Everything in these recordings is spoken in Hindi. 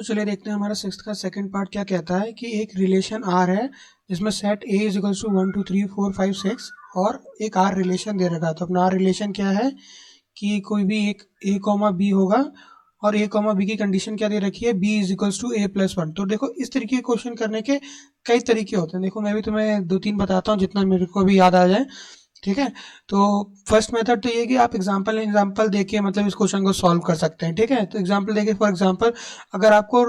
तो चलिए देखते हैं हमारा सिक्स्थ का सेकंड पार्ट क्या कहता है कि एक रिलेशन आर है जिसमें set A is equals to 1 2 3 4 5 6 और एक आर रिलेशन दे रखा है। तो अपना आर रिलेशन क्या है कि कोई भी एक ए कॉमा बी होगा और ए कॉमा बी की कंडीशन क्या दे रखी है, B is equals to A plus one. तो देखो इस तरीके के क्वेश्चन करने के कई तरीके होते हैं। देखो मैं भी तुम्हें 2-3 बताता हूँ जितना मेरे को भी याद आ जाए, ठीक है। तो फर्स्ट मेथड तो ये कि आप एग्जांपल देके मतलब इस क्वेश्चन को सॉल्व कर सकते हैं, ठीक है। तो एग्जांपल देके फॉर एग्जांपल अगर आपको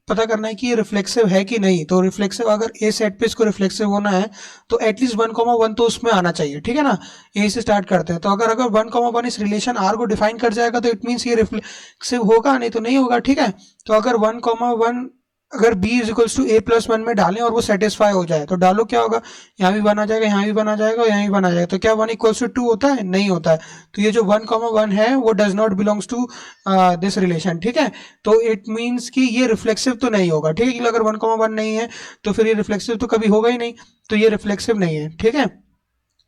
पता करना है कि ये रिफ्लेक्सिव है कि नहीं, तो रिफ्लेक्सिव अगर ए सेट पे इसको रिफ्लेक्सिव होना है तो एटलीस्ट 1,1 तो उसमें आना चाहिए, ठीक है ना। ए से स्टार्ट करते हैं। तो अगर 1,1 इस रिलेशन आर को डिफाइन कर जाएगा तो इट मीन्स ये रिफ्लेक्सिव होगा, नहीं तो नहीं होगा, ठीक है। तो अगर 1,1 अगर b is equals to A plus one में डालें और वो सेटिस्फाई हो जाए तो डालो क्या होगा, यहाँ भी बना जाएगा, यहाँ भी बना जाएगा और यहाँ भी बना जाएगा। तो क्या 1 इक्वल्स टू 2 होता है? नहीं होता है। तो ये जो 1,1 है वो does not belongs to this relation, ठीक है। तो इट मीन्स कि ये रिफ्लेक्सिव तो नहीं होगा, ठीक है। क्योंकि अगर 1,1 नहीं है तो फिर ये रिफ्लेक्सिव तो कभी होगा ही नहीं, तो ये रिफ्लेक्सिव नहीं है, ठीक है।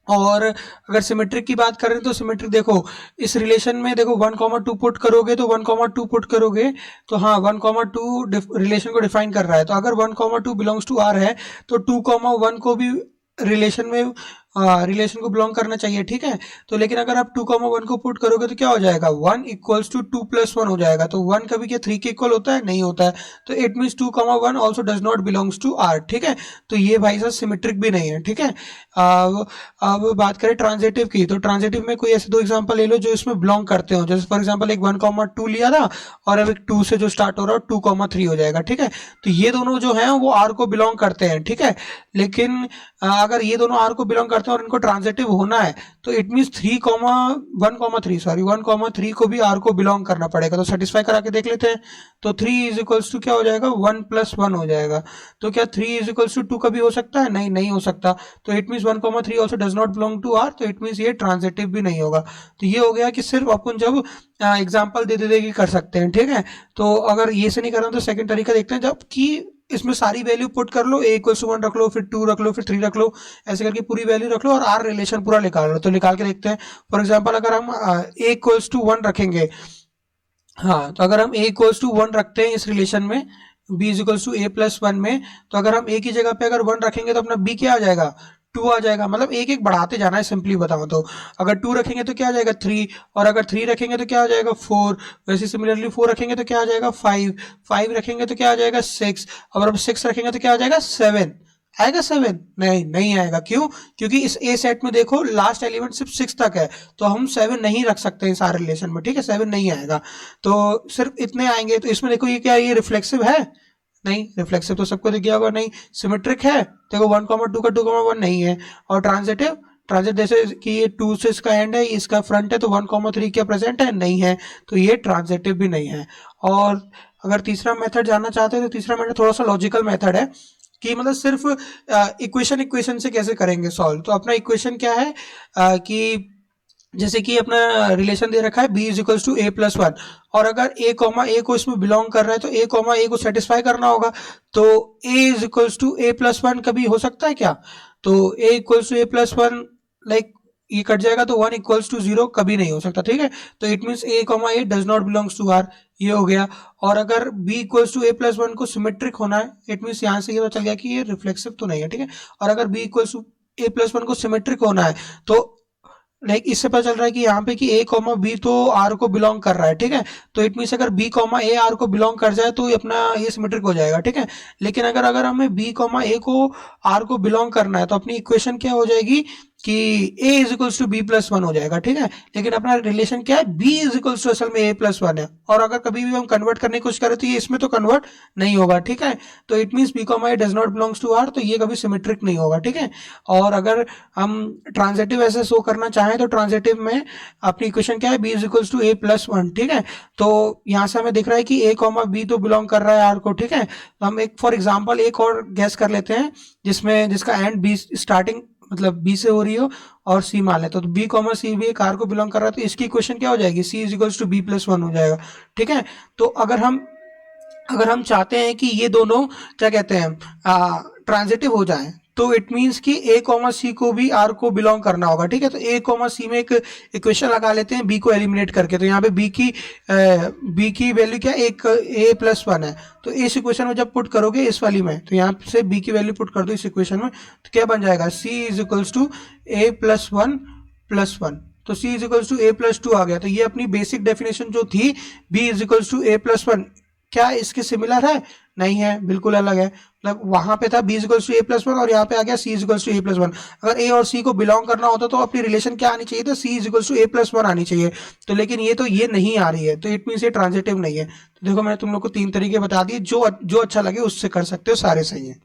और अगर सिमेट्रिक की बात करें तो सिमेट्रिक देखो इस रिलेशन में देखो 1,2 पुट करोगे तो 1,2 पुट करोगे तो हाँ 1,2 रिलेशन को डिफाइन कर रहा है। तो अगर 1,2 बिलोंग्स टू आर है तो 2,1 को भी रिलेशन में रिलेशन को बिलोंग करना चाहिए, ठीक है। तो लेकिन अगर आप 2,1 को पुट करोगे तो क्या हो जाएगा, 1 इक्वल्स टू 2 प्लस 1 हो जाएगा। तो 1 कभी क्या 3 के इक्वल होता है? नहीं होता है। तो it means 2,1 also does not belongs to R, ठीक है। तो ये भाई साहब सिमेट्रिक भी नहीं है, ठीक है। अब बात करें ट्रांजिटिव की, तो ट्रांजिटिव में कोई ऐसे दो एग्जांपल ले लो जो इसमें बिलोंग करते हो। जैसे फॉर एग्जांपल एक 1,2 लिया था और अब एक 2 से जो स्टार्ट हो रहा है 2,3 हो जाएगा, ठीक है। तो ये दोनों जो हैं वो आर को बिलोंग करते हैं, ठीक है। लेकिन अगर ये दोनों आर को बिलोंग करते हैं और इनको ट्रांजिटिव होना है तो इट मीन्स 1,3 को भी आर को बिलोंग करना पड़ेगा। तो सेटिस्फाई करा के देख लेते हैं। तो 3 इज इक्वल्स टू क्या हो जाएगा, 1 प्लस 1 हो जाएगा। तो क्या 3 इज इक्वल्स टू 2 कभी हो सकता है? नहीं, नहीं हो सकता। तो it means 1,3 also does not belong to R, तो इट मीन्स ये ट्रांजिटिव भी नहीं होगा। तो ये हो गया कि सिर्फ अपन जब एग्जाम्पल दे दे कर सकते हैं, ठीक है। तो अगर ये से नहीं करना तो सेकंड तरीका देखते हैं, जब कि इसमें सारी वैल्यू पुट कर लो, ए इक्वल्स टू 1 रख लो, फिर 2 रख लो, फिर 3 रख लो, ऐसे करके पूरी वैल्यू रख लो और आर रिलेशन पूरा निकाल लो। तो निकाल के देखते हैं। फॉर एग्जांपल अगर हम ए इक्वल्स टू 1 रखेंगे, हाँ, तो अगर हम ए इक्वल्स टू 1 रखते हैं इस रिलेशन में b is equals to A plus one में, तो अगर हम a की जगह पे अगर 1 रखेंगे तो अपना b क्या आ जाएगा, 2 आ जाएगा। मतलब एक एक बढ़ाते जाना है, सिंपली बताऊं तो अगर 2 रखेंगे तो क्या आ जाएगा 3, और अगर 3 रखेंगे तो क्या आ जाएगा 4, वैसे सिमिलरली 4 रखेंगे तो क्या आ जाएगा 5, 5 रखेंगे तो क्या आ जाएगा 6, और अब 6 रखेंगे तो क्या आ जाएगा 7। आएगा 7? नहीं, नहीं आएगा। क्यों? क्योंकि इस ए सेट में देखो लास्ट एलिमेंट सिर्फ 6 तक है, तो हम 7 नहीं रख सकते इस आर रिलेशन में, ठीक है। 7 नहीं आएगा, तो सिर्फ इतने आएंगे। तो इसमें देखो ये क्या, ये रिफ्लेक्सिव है? नहीं, रिफ्लेक्सिव तो सबको दिख गया होगा नहीं। सिमेट्रिक है? देखो 1,2 का 2,1 नहीं है। और ट्रांजिटिव, ट्रांजिट जैसे कि ये 2 से इसका एंड है, इसका फ्रंट है, तो 1,3 क्या प्रेजेंट है? नहीं है। तो ये ट्रांजिटिव भी नहीं है। और अगर तीसरा मेथड जानना चाहते हैं तो तीसरा मेथड थोड़ा सा लॉजिकल मेथड है कि मतलब सिर्फ इक्वेशन से कैसे करेंगे सॉल्व। तो अपना इक्वेशन क्या है कि जैसे कि अपना रिलेशन दे रखा है b is equals to A plus one, और अगर a कॉमा ए को इसमें बिलोंग कर रहा है तो a कॉमा ए को सेटिस्फाई करना होगा। तो a is equals to A plus one कभी हो सकता है क्या? तो a equals to A plus one, like ये कट जाएगा तो 1 इक्वल्स टू 0 कभी नहीं हो सकता, ठीक है। तो it means a comma A does not belongs to R, ये हो गया। और अगर b equals to A plus one को सिमेट्रिक होना है, इट मीन्स यहाँ से ये पता चल गया कि ये रिफ्लेक्सिव तो नहीं है, ठीक है। और अगर b equals to A plus one को सिमेट्रिक होना है तो लाइक इससे पता चल रहा है कि यहाँ पे कि a कॉमा बी तो आर को बिलोंग कर रहा है, ठीक है। तो इट मीन्स अगर b कॉमा ए आर को बिलोंग कर जाए तो अपना ये सिमेट्रिक हो जाएगा, ठीक है। लेकिन अगर अगर हमें b कॉमा ए को आर को बिलोंग करना है तो अपनी इक्वेशन क्या हो जाएगी कि a is equals to B plus one हो जाएगा, ठीक है। लेकिन अपना रिलेशन क्या है, b इज इक्वल्स टू असल में a प्लस वन है। और अगर कभी भी हम कन्वर्ट करने की कोशिश करें तो ये इसमें तो कन्वर्ट नहीं होगा, ठीक है। तो it means b comma A does not belongs to R, तो ये कभी सिमेट्रिक नहीं होगा, ठीक है। और अगर हम ट्रांजिटिव ऐसे शो करना चाहें तो ट्रांजिटिव में अपनी इक्वेशन क्या है, b is equals to A plus one, ठीक है। तो यहाँ से हमें दिख रहा है कि a कॉमा बी तो बिलोंग कर रहा है आर को, ठीक है। तो हम एक फॉर एग्जाम्पल एक और गैस कर लेते हैं जिसमें जिसका एंड बी स्टार्टिंग मतलब b से हो रही हो और c मान लेते तो b कॉमा सी भी एक आर को बिलोंग कर रहा है, तो इसकी इक्वेशन क्या हो जाएगी, c is equals to B plus one हो जाएगा, ठीक है। तो अगर हम चाहते हैं कि ये दोनों क्या कहते हैं ट्रांजिटिव हो जाएं, तो इट मीन्स कि ए कॉमा सी को भी आर को बिलोंग करना होगा, ठीक है। तो ए कॉमा सी में एक इक्वेशन लगा लेते हैं बी को एलिमिनेट करके। तो यहाँ पे बी की वैल्यू क्या, एक ए प्लस वन है। तो इस इक्वेशन में जब पुट करोगे इस वाली में, तो यहाँ से बी की वैल्यू पुट कर दो इस इक्वेशन में, तो क्या बन जाएगा, C is equals to A plus one. तो c is equals to A plus two आ गया। तो ये अपनी बेसिक डेफिनेशन जो थी b is equals to A plus one, क्या इसके सिमिलर है, नहीं है, बिल्कुल अलग है। मतलब वहां पे था b is equals to A plus one और यहाँ पे आ गया c is equals to A plus one. अगर a और c को बिलोंग करना होता तो अपनी रिलेशन क्या आनी चाहिए था, c is equals to A plus one आनी चाहिए। तो लेकिन ये नहीं आ रही है, तो इट मीन्स ये ट्रांजिटिव नहीं है। तो देखो मैंने तुम लोग को तीन तरीके बता दिए, जो अच्छा लगे उससे कर सकते हो, सारे सही है।